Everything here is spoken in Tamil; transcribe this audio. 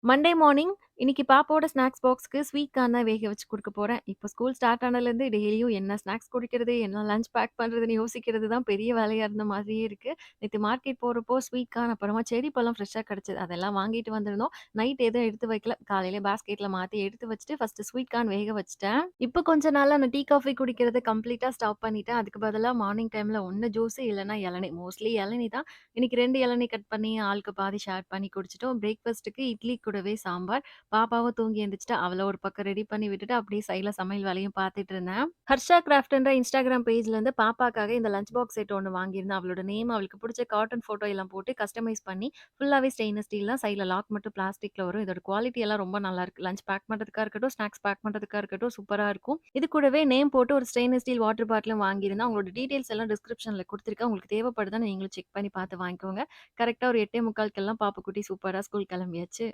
மண்டே மார்னிங் இன்னைக்கு பாப்பாவோட ஸ்நாக்ஸ் பாக்ஸ்க்கு ஸ்வீட் கார்ன் தான் வேக வச்சு குடுக்க போறேன். இப்போ ஸ்கூல் ஸ்டார்ட் ஆனதுலேருந்து டெய்லியும் என்ன ஸ்நாக்ஸ் குடுக்கிறது, என்ன லஞ்ச் பேக் பண்றதுன்னு யோசிக்கிறது தான் பெரிய வேலையா இருந்த மாதிரியே இருக்கு. நேத்து மார்க்கெட் போறப்போ ஸ்வீட் கார்ன், அப்புறமா செர்ரி பழம் ஃப்ரெஷ்ஷா கிடைச்சது. அதெல்லாம் வாங்கிட்டு வந்திருந்தோம். நைட் எதுவும் எடுத்து வைக்கல. காலையில பாஸ்கெட்ல மாத்தி எடுத்து வச்சுட்டு ஃபர்ஸ்ட்டு ஸ்வீட் கார்ன் வேக வச்சுட்டேன். இப்போ கொஞ்ச நாளா நான் டீ, காஃபி குடிக்கிறத கம்ப்ளீட்டா ஸ்டாப் பண்ணிட்டேன். அதுக்கு பதிலா மார்னிங் டைம்ல ஒண்ணு ஜூஸ் இல்லன்னா இளநீ. மோஸ்ட்லி இளநீ தான். இன்னைக்கு 2 இளநீ கட் பண்ணி ஆளுக்கு பாதி ஷேர் பண்ணி குடிச்சிட்டோம். பிரேக்ஃபாஸ்ட்டுக்கு இட்லி கூடவே சாம்பார். பாப்பாவும் தூங்கி எந்திரிச்சுட்டா. அவள ஒரு பக்கம் ரெடி பண்ணி விட்டுட்டு, அப்படியே சைட்ல சமையல் வேலையும் பார்த்துட்டு இருந்தேன். ஹர்ஷா கிராஃப்ட்ன்ற இன்ஸ்டாகிராம் பேஜ்லேருந்து பாப்பாக்காக இந்த லஞ்ச் பாக்ஸ் செட் ஒண்ணு வாங்கியிருந்தேன். அவளோட நேம், அவளுக்கு புடிச்ச கார்ட்டூன் ஃபோட்டோ எல்லாம் போட்டு கஸ்டமைஸ் பண்ணி, ஃபுல்லாவே ஸ்டெயின்லெஸ் ஸ்டீல் தான். சைட்ல லாக் மட்டும் பிளாஸ்டிக்ல வரும். இதோட குவாலிட்டி எல்லாம் ரொம்ப நல்லாயிருக்கு. லஞ்ச் பேக் பண்றதுக்கா இருக்கட்டும், ஸ்நாக்ஸ் பேக் பண்றதுக்கா இருக்கட்டும், சூப்பரா இருக்கும். இது கூடவே நேம் போட்டு ஒரு ஸ்டெயின்லெஸ் ஸ்டீல் வாட்டர் பாட்டிலும் வாங்கியிருந்தேன். அவங்களோட டீட்டெயில்ஸ் எல்லாம் டிஸ்கிரிப்ஷன்ல குடுத்துருக்கேன். உங்களுக்கு தேவைப்படுதான்னு நீங்களும் செக் பண்ணி பார்த்து வாங்கிக்கோங்க. கரெக்ட்டா ஒரு 8:45க்கெல்லாம் பாப்புக்குட்டி சூப்பரா ஸ்கூல் கிளம்பியாச்சு.